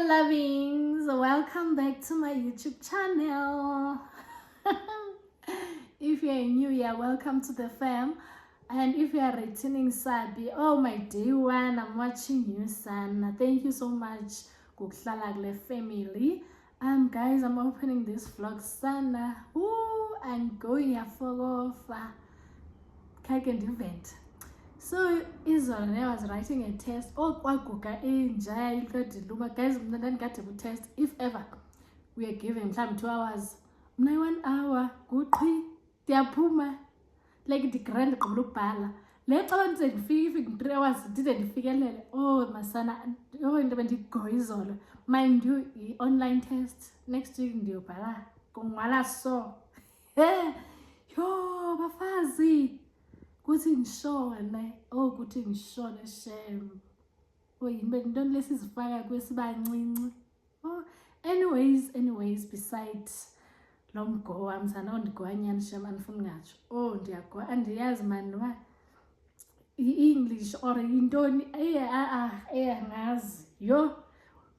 lovings, welcome back to my YouTube channel. If you're new here, welcome to the fam. And if you are returning Sabi, oh my day one, I'm watching you, son. Thank you so much, Kuklalagle family. Guys, I'm opening this vlog, son. I'm going here for Kaken event. So Izolo I was writing a test. Kwaguga enjoy guys, then get a test. If ever we are given time 2 hours, 1 hour, good diapuma like the grand global. Let on 3 hours didn't figure. Oh my son, oh and when you go Izolo. Mind you, online test next week in the opera. Kongwala so. Yo, bafazi. Kuthi ngishone kuthi ngishone shame don't let sizifaka kwesibancinci. Anyways, besides lo mgo wami sana ondigwanyana shame anifuni ngatsho ndiyago andiyazi man wa i-English or intoni ngazi yo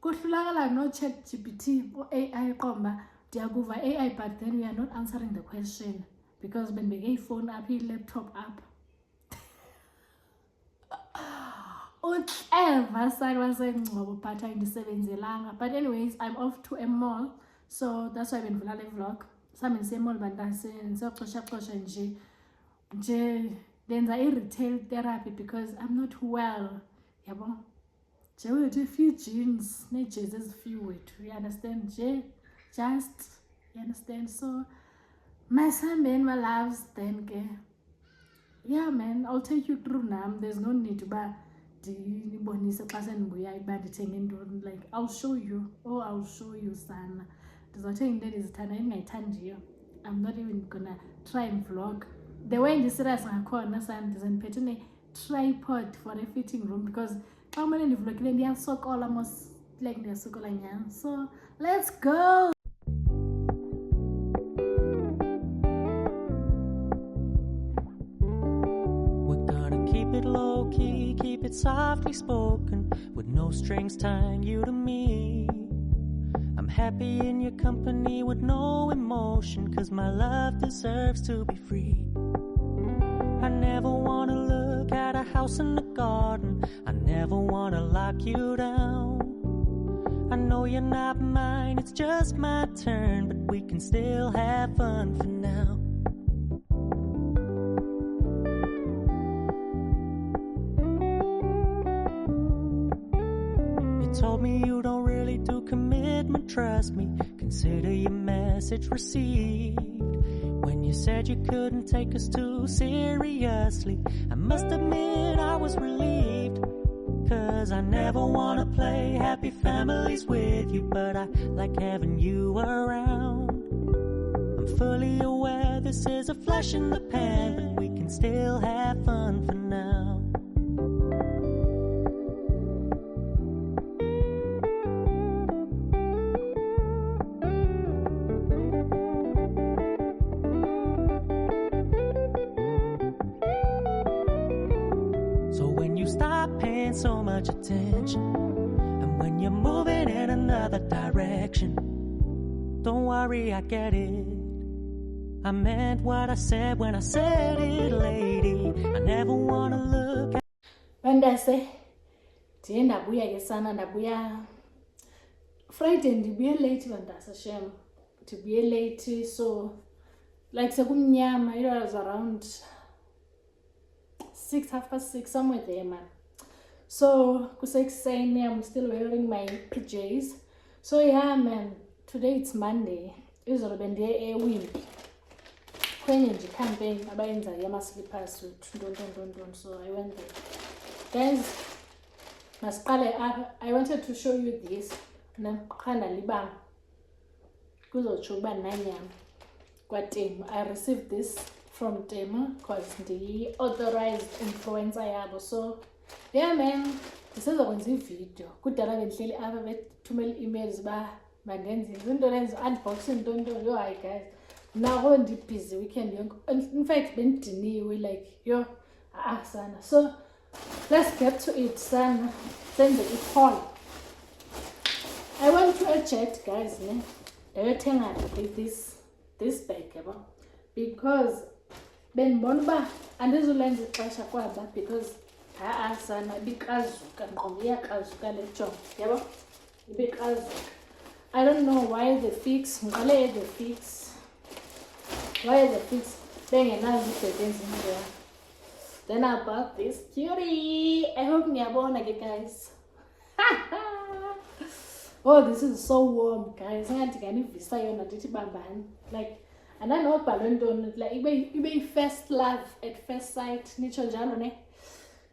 kuhlulakala no ChatGPT AI qomba ndiyakuva AI but then we are not answering the question because when we get phone up laptop up whatever side was a but but anyways, I'm off to a mall, so that's why I've been vlogging vlog. Some in same mall but so then I retail therapy because I'm not well. Yeah, but a few jeans, nature's few weight. You understand? You understand? So my son and my loves then yeah man, I'll take you through now. There's no need to buy like I'll show you. I'll show you, son. I'm not even gonna try and vlog the way in the serious corner, son. Doesn't put in a tripod for a fitting room because how many vlog they have so almost like they're so so let's go. Keep it softly spoken, with no strings tying you to me. I'm happy in your company with no emotion, 'cause my love deserves to be free. I never wanna look at a house in the garden, I never wanna lock you down. I know you're not mine, it's just my turn, but we can still have fun for now. Told me you don't really do commitment, trust me, consider your message received. When you said you couldn't take us too seriously, I must admit I was relieved, 'cause I never wanna play happy families with you, but I like having you around. I'm fully aware this is a flash in the pan, but we can still have fun for now. Stop paying so much attention, and when you're moving in another direction, don't worry, I get it. I meant what I said when I said it, lady. I never wanna look at Bandase ndiye ndabuya ke sana, ndabuya Friday, ndibuye late bandase shame ndibuye late, so like sekumnyama. It was around 6, 6:30, somewhere there, man. So kusekuseni, I'm still wearing my PJs. So yeah, man, today it's Monday. Izolo bendiye ewimbi kwenye nje campaign abayenza yama-slippers with so I went there. Guys, masiqale apha. I wanted to show you this. Naqhanda libanga kuzotsho ukuba nanyama kwaTemu. I received this from Temu because the authorized influencer yabo. So yeah man, ndisezokwenza ivideo. Kudala bendihleli apha bethumela emails bangenza izinto lenzo unboxing yo hi guys. Now I'm busy weekend yonke. In fact bendidiniwe like yo sana. So let's get to it, son. Send the haul. I went to a Jet, guys, ne? Ndayothenga this bag, yabo, because benibona uba andizulenza ixesha kwaba because sana ibikazuka ngqondo iyakrazuka le job, yabo, ibikazuka. I don't know why the fix, ngiqale the fix, why the fix bengenazo ibheke ezindlela. Then I bought this cutie. I hope niyabona ke, guys. Oh, this is so warm, guys. Ngathi kanivisa yona ndithi bambani. Like, andinobhalwe ntoni, like ibe first love at first sight, nitsho njalo ne.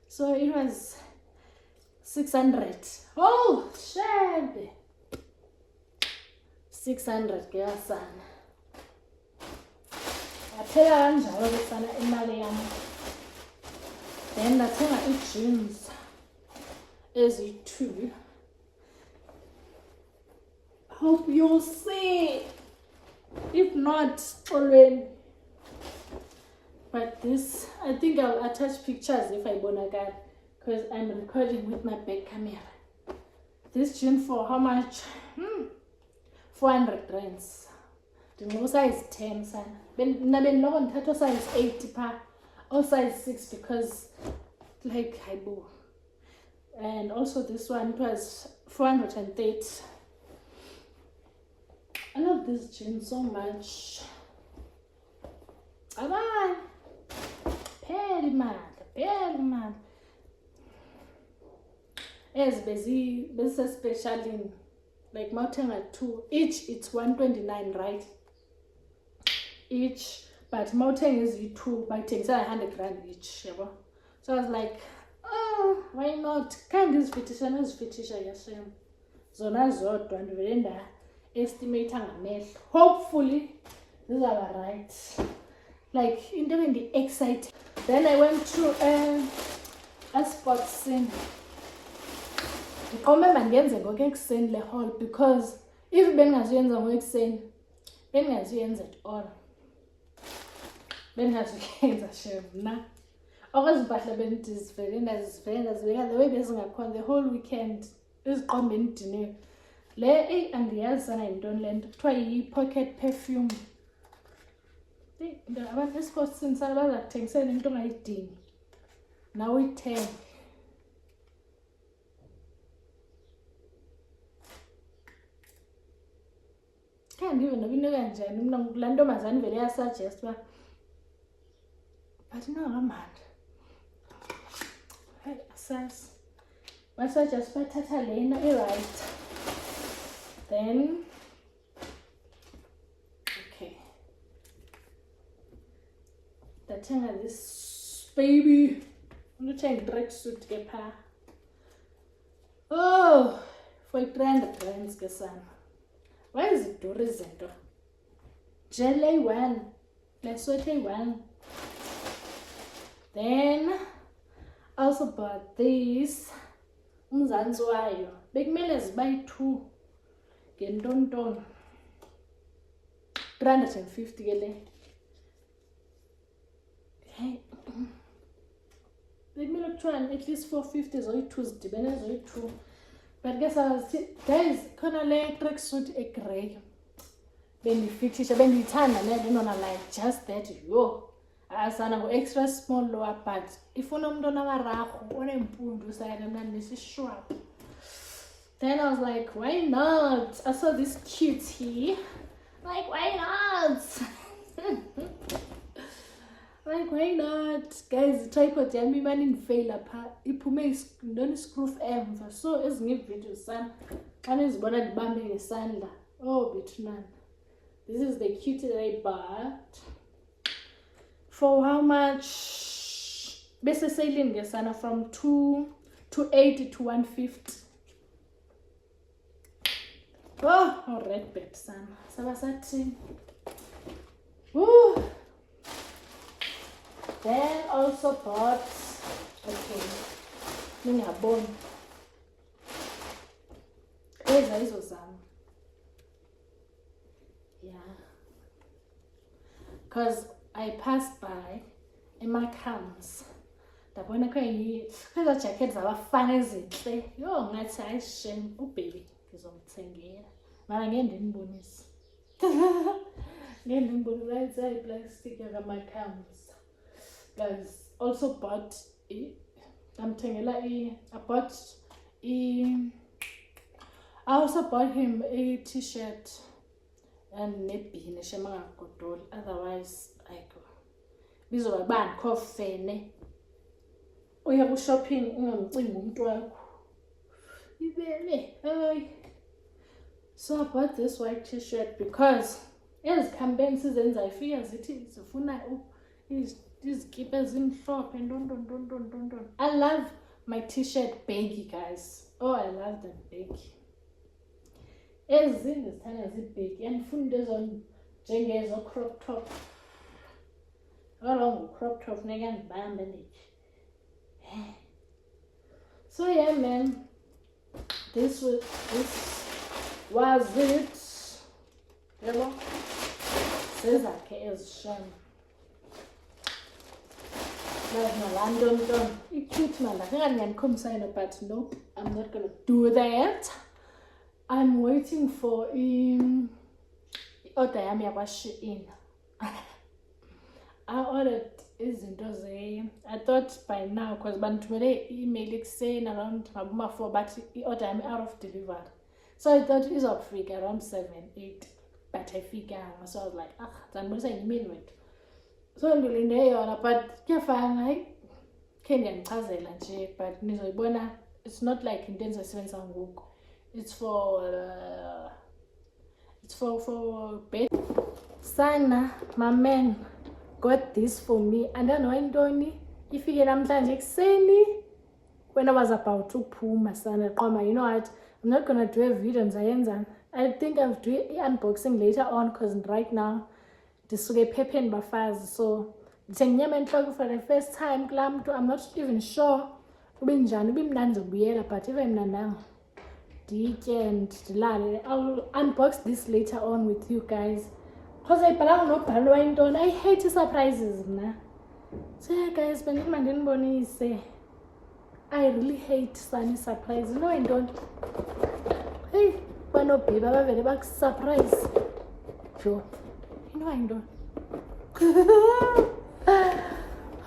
So it was 600. Oh, shit. 600 ke yasana. Yaphela kanjalo ke sana imali yami. Then ndathenga i-jeans ezi-2. Hope you'll see. If not, already. But this, I think I'll attach pictures if I bonagad, because I'm recording with my back camera. This jean for how much? 400 rands. The size 10, son. Ben no one tattoo size 80 pa, or size 6 because like highball. And also this one was 430. I love this jean so much. Aman, peli man. Yes, busy special like mountain at 2 each. It's 129, right? Each, but mountain is 2 by 10, so 100 rand each. Yabo. So I was like, oh, why not? Can't this fetisha yashem. Zona zodwa ndivenda estimate ngamehlo. Hopefully these are right. Like into the excited. Then I went to a sports scene. Ndiqomba ngenze ngokuekuseni le haul because if bengaziyenza ngokuekuseni bengaziyenza at all. Bengaziyenza shem na. Okuzimpahla bendizivele ndazivela the way bezingakhona the whole weekend iziqomba endiniwe. Le andiyazi sana yintoni le nto kuthiwa yi-pocket perfume. Abantu esports scene sana bazakuthengisela into ongayidingi nawe uyithenge. Can't even know into kanjani mina la ntombazane vele yasuggest ba but no kamandi. Hey asas basuggest bathatha lena right. Then okay, ndathenga this baby ndithenga tracksuit ke pha. Oh, for 300 rands ke sana. Why is it duri izinto? Jelly one, let's sweaty one. Then also bought this umzansi wayo bekumele zibayi 2 ngentonton 350 ke le. Hey, bekumele kuthiwa at least 450 zoyi-2 zidibene zoyi-2. But guess guys, khona le tracksuit grey. Bendifitisha bendiyithanda nendinona like just that yo. Asana go extra small lower part. Ifuna umuntu onamarahu onempundu sayana mna nesishwap. Then I was like, why not? I saw this cutie. Like, why not? Like, why not? Guys, tripod yami mani ngifail apha. Iphume ndoni screw emva. So ezinye videos sana. Xa nizibona ndibambe ngesandla. Oh, bethunana. This is the cutie that I bought. For how much? Bese sailing ngesana from 280 to 150. Oh, red bed sana. Sabasathi. Woo! Then also bought, okay, ningaboni. Eza hizo zami. Yeah. Because I passed by eMarkhams. Ndabona kweza jacket zabafana ezinhle. Yo, ngathi hayi shame, baby. ngizomthengela mara ngeke ndinibonise ngeke ndinibonise ayitsa iplastic yakama-cams guys. Also bought I also bought him a t-shirt and nebhini shemagodoli, otherwise ayikho bizoba bani khofene uya ku shopping ungamcimbi umuntu wakho ibele. So I bought this white t-shirt because as campaigns izenza ifika zithi zifuna izikipa ezimhlophe ndondondondondondon. I love my t-shirt baggy, guys. Oh, I love them baggy. Ezinye zithanda zibaggy andifuna lezo njengezo crop top. Along crop top neke ndibambe nje. So yeah, man, this was it. Yabo sezakhe ezishama London. Cute man, I think I'm gonna come sign up, but nope, I'm not gonna do that. I'm waiting for order yami yakwa-Shein. I ordered izinto I thought by now, because banthumele email ekuseni around mabuma 4, but i-order yami out of delivery. So I thought izofika around 7, 8, but ayifikanga. So I was like, zanibonisa nge-email wethu. So ndilinde yona, but kuyafana hayi khe ndiyandichazela nje, but nizoyibona. It's not like into endizosebenzisa ngoku. It's for bed. Sana, my man got this for me. And then wayintoni ifike namhlanje ekuseni when I was about to phuma sana qoma. You know what, I'm not gonna do a video ndizayenza. I think I'll do unboxing later on, because right now ndisuke ephepheni bafazi. So ndithenga inyama entloko for the first time kulaa mntu. I'm not even sure ube njani, ube mnandi zokubuyela, but ibe mnandanga nditye ndilale. I'll unbox this later on with you guys, because ayibhalanga nobhalo wayintoni. I hate surprises mna. So yeah guys, bendifuna ndinibonise, I really hate sunny surprise. You know I don't. Hey, banobheba bavele bakusurprise jo. You know I don't.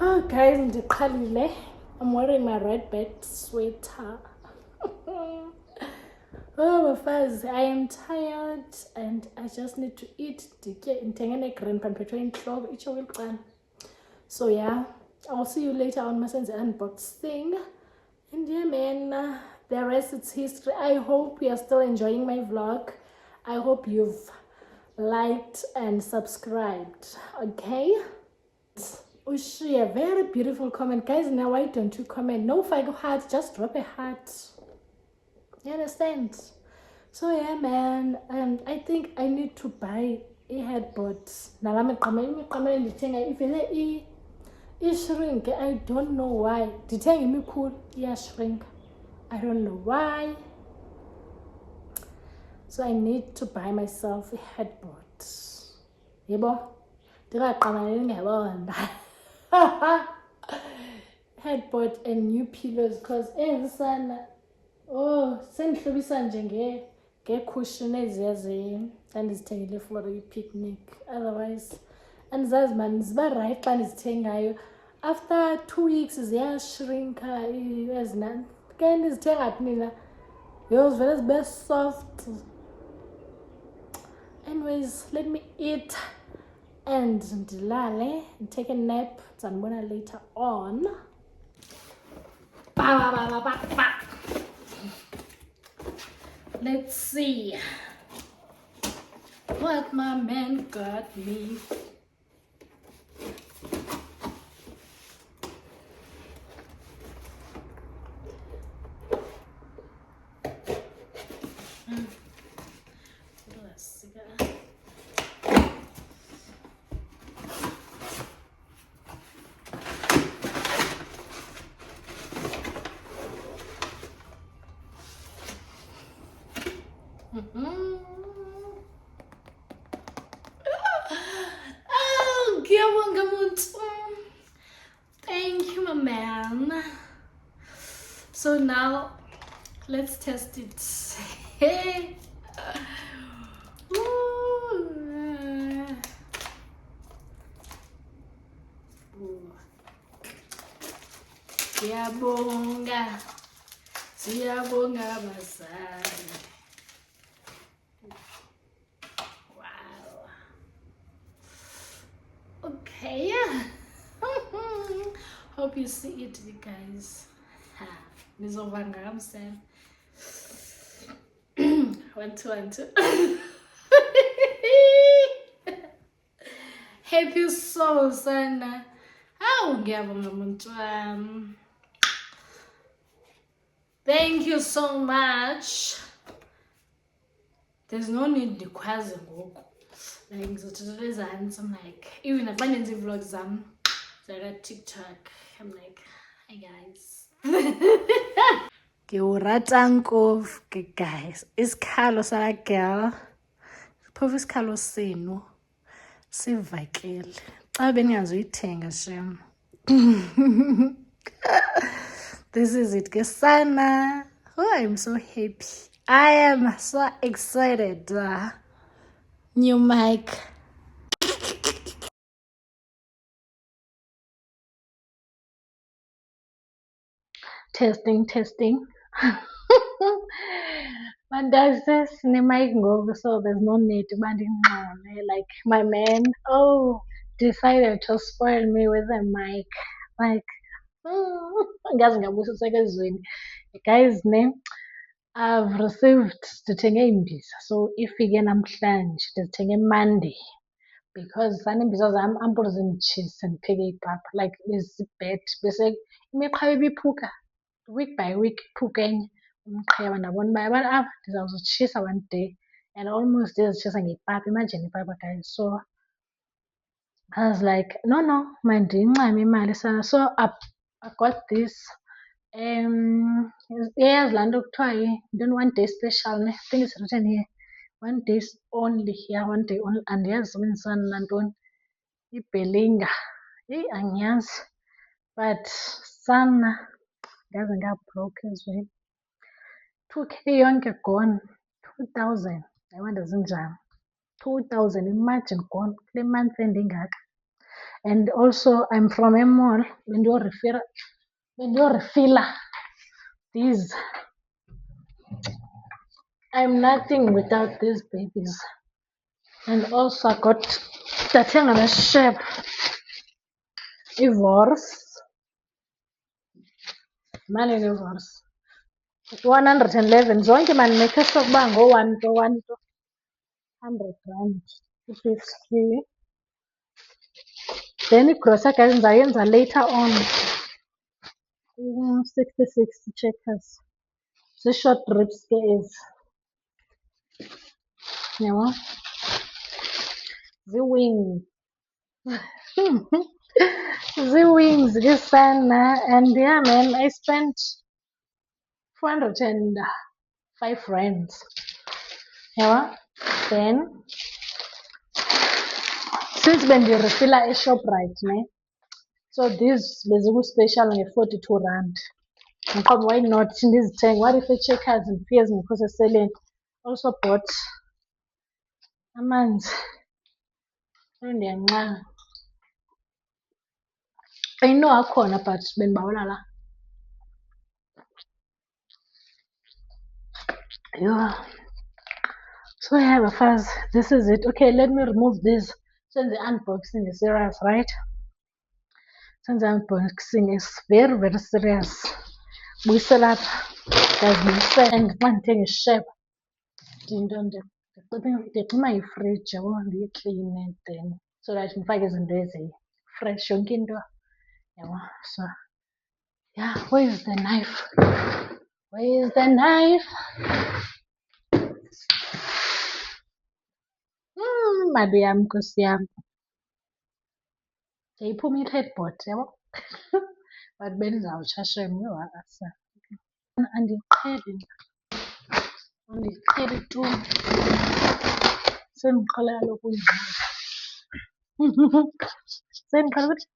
Oh guys, ndiqhalile. I'm wearing my red bed sweater. Oh bafazi, I am tired and I just need to eat. Ndithenge green pan phethwe intloko itsho kuliqana. So yeah, I'll see you later on masenze unboxing. And yeah man, the rest is history. I hope you are still enjoying my vlog. I hope you've liked and subscribed. Okay, Ushi, a very beautiful comment, guys. Now why don't you comment? No fake heart, just drop a heart. You understand? So yeah man, I think I need to buy a headboard. Nalami qamele ndithenga ivele shrink. I don't know why. Ndithenga imikhulu shrink. I don't know why. So I need to buy myself a headboard. Yebo? Ndingaqamaleli ngebonda. Headboard and new pillows, because sana sendihlobisa nje nge-cushion eziya ndizithengile for i-picnic. Otherwise andizazi man, ziba right xa ndizithengayo. After 2 weeks ziyashrinka ezinani. Ke ndizithenga phi nina? Yo, zivele zibe soft. Anyways, let me eat and ndilale and take a nap. Ndizanibona later on. Let's see what my man got me. Oh, ngiyabonga muntu. Thank you, my man. So now let's test it. Siyabonga, siyabonga bazali. Wow. Okay. Hope you see it, you guys. Nizovanga kamsana. 1 2 1 2. Happy soul sana. Hawu ngiyabonga muntu wami. Thank you so much. There's no need ndikhwaze ngoku. Like ngizothatha lezansi. I'm like, even if I nenze vlogs zaka TikTok, I'm like, hi guys. Ngiwurata nkofu ke guys. Isikhalo sala girl. Phofu isikhalo senu. Sivakele. Xa beningazuyithenga shem. This is it ke sana. Oh, I'm so happy. I am so excited. New mic. Testing. But there's this mic ngoku, so there's no need to like my man decided to spoil me with a mic. Like guys name I've received ndithenge imbiza, so ifike namhlanje ndizithenge Monday because zanembiza zam ampulu zinditshise ndipheke ipapa like bezibet bese imiqheba ibiphuka week by week iphuka enye umqheba ndabona uba abantu ndizawuzitshisa one day and almost ndizitshisa ngepapa. Imagine ipapa guys. So I was like, no, mandiyincame imali sana. So I got this. Yes, laa nto kuthiwa one day special ne. I think it's written here. 1 day only. Yeah, 1 day only. Andiyazi isebenzisana nantoni. Ibelinga. Angiyazi. But sana ngaze ngabroke ezweni. 2K yonke gone. 2,000. Ayibona zinjani. 2,000, imagine gone kule month endingaka. And also I'm from a mall. Refiller these. I'm nothing without these babies. And also I got ndathenga neshep ivors. Mali ivors 111 zonke mani make sokuba ngo-1 to 100 rand. It is free. Then igrocer guys ndizayenza later on. 60 checkers. Short ribs ke ezi. Yabo. Zii-wings. Zii-wings ke sana. And yeah man, I spent 405 rands. Yabo. Then since bendirefila eShoprite ne, so this beziku-special nge-42 rand. Ngiqoba why not ndizithenge. What if i-checkers ndifike zingekho seseleni? Also bought amanzi. Ndiyancama. I know akhona but bendibawela la. Yeah. So yeah, bafaz, this is it. Okay, let me remove this. Since the unboxing is serious, right? Since the unboxing is very, very serious. Buyisela apha. Ndazibuyisela and xa ndithenge ishep ndixima ifriji yabo ndiyikline then so that ndifake izinto ezi-fresh yonke into yabo. So yeah, where is the knife? Where is the knife? Mali yam nkosi yam. Yayiphuma i-headboard yabo. But bendizawutsha shem asa. Andiyiqheli tu. Sendiqhela kaloku unjalo. Sendiqhela ukuthi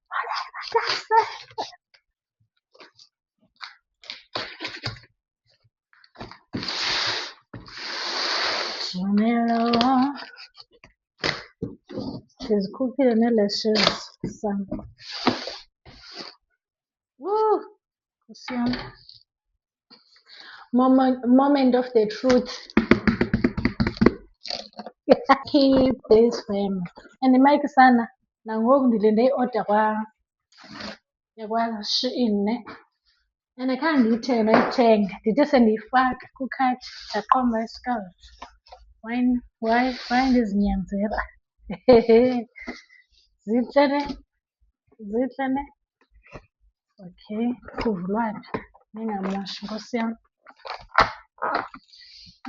Jumelo. She's cooking the lashes. Some. Woo! Some moment of the truth. Keep this frame. And Mike sana nangoku ndilinde i-order yakwa Shein ne. And khange ndiyithenge noyithenga ndide sendiyifaka kukhathi ndaqomba isikali. Why ndizinyanzela? Zintle ne? Okay, kuvulwana ningamoshi nkosi yam.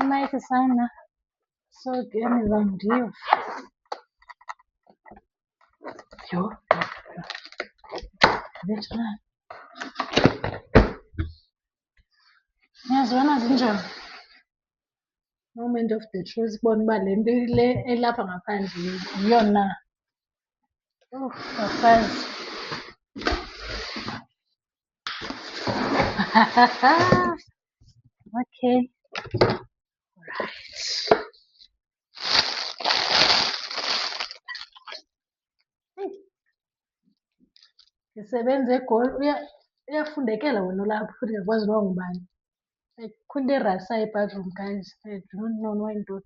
Imayiki sana so ke nizawundiva. Yho. Bethuna. Niyazibona zinjani? Moment of the truth bona uba le nto le elapha ngaphandle yiyo na. Oh, bafazi. Okay. Alright. Ndisebenza eGoli uyafundekela wena olapha futhi ngiyakwazi noba ngubani. Kukho into erayisayo ebhadroom guys. I don't know wayintoni.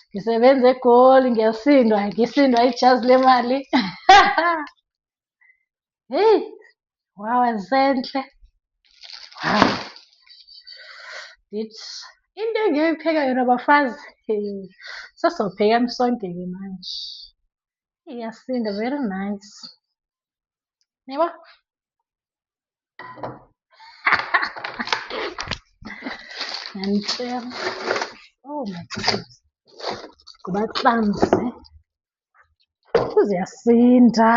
Ndisebenza eGoli ngisindwa ijazi lemali. Hey, wow, azentle. Wow. Into engiyoyipheka yona bafazi. Sesizawuphekani sonke ke manje. Iyasinda, very nice. Yebo? Nantshela. Oh my goodness. Kuba clumsy. Ziyasinda.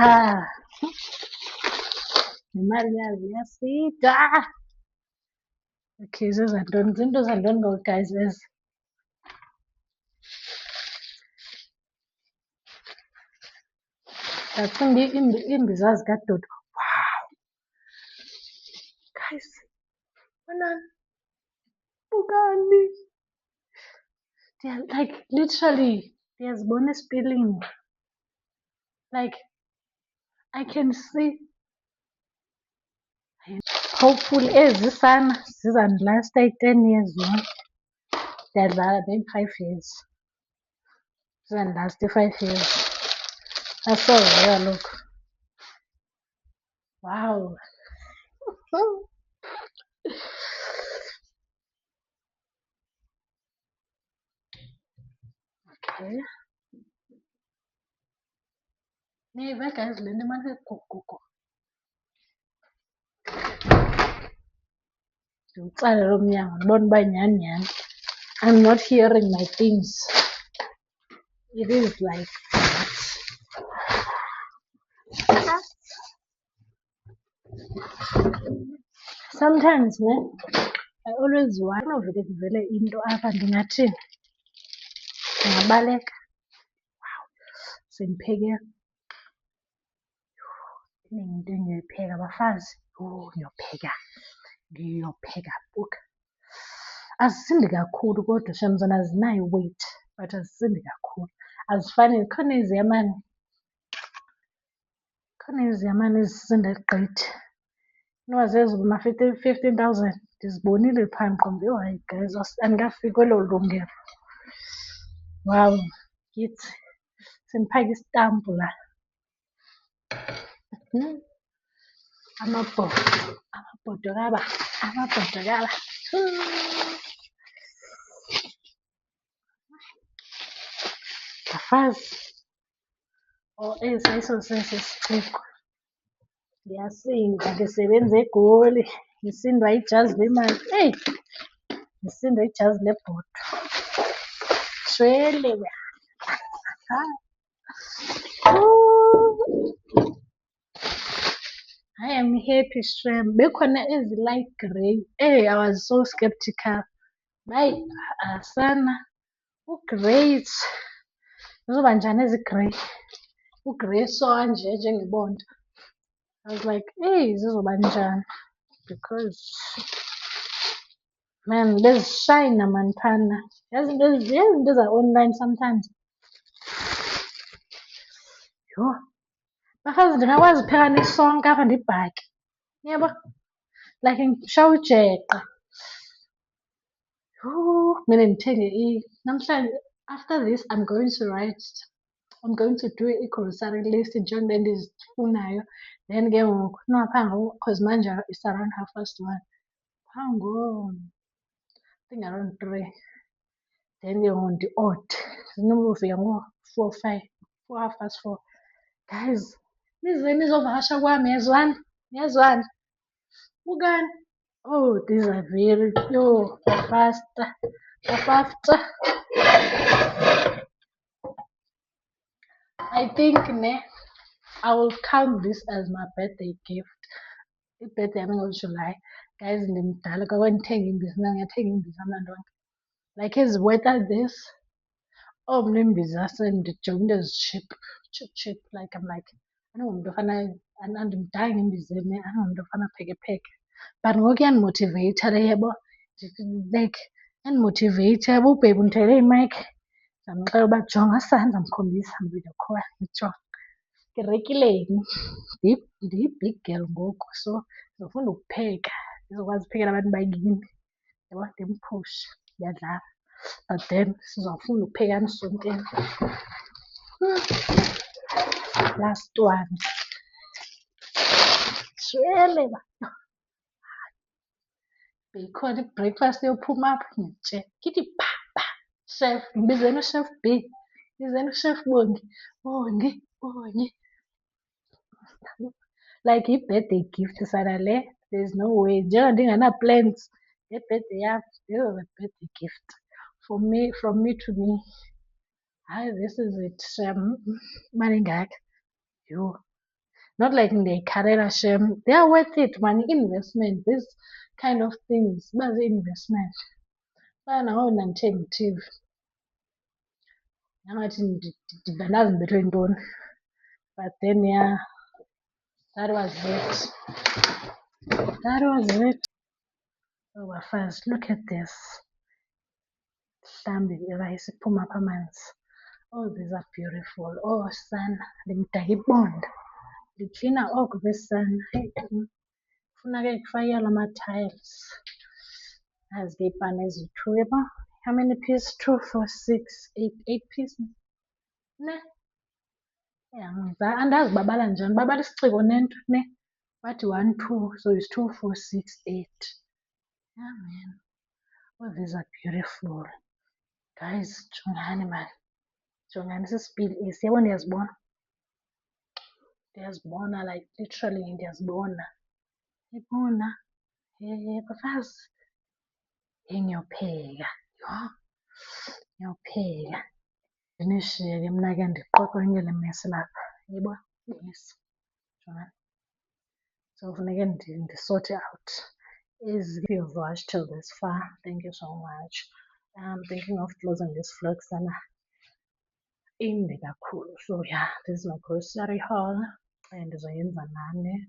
Nemali yazo iyasinda. Okay, zezantoni? Zinto zantoni ngoku guys ezi? Ndacinga iimbiza zikaDodo. Wow. Guys, bonani. Bukani. Like literally ndiyazibona esipilini. Like I can see. Hopefully ezi sana zizandilasta i-10 years yonke. Ndiyadlala maybe 5 years. Zizandilasta i-5 years. Asoze kaloku. Wow. Okay. Niyiva guys le nto imane gugugu. Ndiwutsale lo mnyango ndibone uba nyhani. I'm not hearing my things. It is like that. Sometimes ne, I always wonder uvele kuvele into apha ndingathini. Ndingabaleka. Wow. Sendipheke. Into engiyoyipheka bafazi. Oh, ngiyopheka buka. Azisindi kakhulu kodwa shem zona zinayo weight but azisindi kakhulu. Azifani khona eziyamani ezisinda gqithi. Noba zezulu ma-15,000 ndizibonile phaa ngqondo. Yho hayi guys andikafiki kwelo lungelo. Wow, yithi sendiphaka isitampu la. Amabhodokaba. Bafazi. Esi ayiso sesisixeko. Ndiyasinda ndisebenza eGoli. Ndisindwa ijazi lemali. Eyi, ndisindwa ijazi lebhodo. Shwele. I am happy Shem. Bekhona ezi light grey. Hey, I was so skeptical. Hayi, asana. Ugrey. Zizoba njani ezi grey? Ugrey so nje njengebonto. I was like, hey, zizoba njani? Because Man, there's shine man phana. There's online sometimes. Yho, bafazi ndingakwazi upheka nisonke apha ndibhake. Yebo, like ngishaya ujeqe. Yho, kumele ndithenge namhlanje after this I'm going to do i-grocery list njengoba endizifunayo. Then ke ngoku nongapha ngoku because manje it's around 1:30. I think around 3. Then ke ngoku ndi-ode. Zinokufika ngo-4, 5, 4:30. Guys, nize nizovakasha kwami niyazwana? Bukani. Oh, these are very faster. I think I will count this as my birthday gift. I-birthday yami ngoJuly. Guys, ndimdala kwakwe ndithenga imbiza ngiyathenga imbiza abantwana. Like is worth this. Oh, mna imbiza sendijonga into cheap. Like I'm like andingomntu ofana andimdala ngembizeni andingomntu ofana pheke. But ngoku iyandimotiveyitha le yabo. Like yandimotiveyitha yabo ubheka undithele imayikhi. Ndamxelela uba jonga sana ndizamkhombisa video call ndijonga. Ndirekileni ndiyi-big girl ngoku so ndizofunda ukupheka ndizokwazi uphekela abantu bakini yabo ndimphushe ndiyadlala but then sizawufunda ukuphekana sonkeni. Last one shwele beyikhona i-breakfast yophuma apha ngitshela ngithi pha chef ngibizeni uChef B ngibizeni uChef Bongi like i-birthday gift sana le. There's no way njengoba ndingana-plans nge-birthday yam. This is a birthday gift from me to me. Hayi, this is it shem. Imali engaka yho, not like ndiyayikhalela shem. They are worth it man. Investment, this kind of things uba zii-investment. Fana nangona ndithenga i-TV nangathi ndazi ndibethwe yintoni but then yeah, that was it. Oh bafazi, look at this. Mhlambi irayisi iphuma apha amanzi. Oh, these are beautiful. Oh sana, ndimdaka ibonda ndiklina oko besana. Funa ke kufakelwe ama-tiles. Nazi ke iipani eziyi-2 yabo. How many pieces? 2, 4, 6, 8 pieces. Ne? Andazi babala njani, babala isiciko nento ne. Bathi 1, 2, so it's 2, 4, 6, 8. Yeah man. Oh, these are beautiful. Guys, jongani man. Jongani sisipili esi. Yabo ndiyazibona like literally ndiyazibona. Yabona? Bafazi. Ngiyopheka. Yho, ngiyopheka. Ndinishiye ke mna ke ndiqoqonye le mesi lapha. Yebo, yes. Jongani. So funeke ndisorte out. If you've watched till this far, thank you so much. I'm thinking of closing this vlog sana inde kakhulu. So yeah, this is my grocery haul and ndizoyenza nani.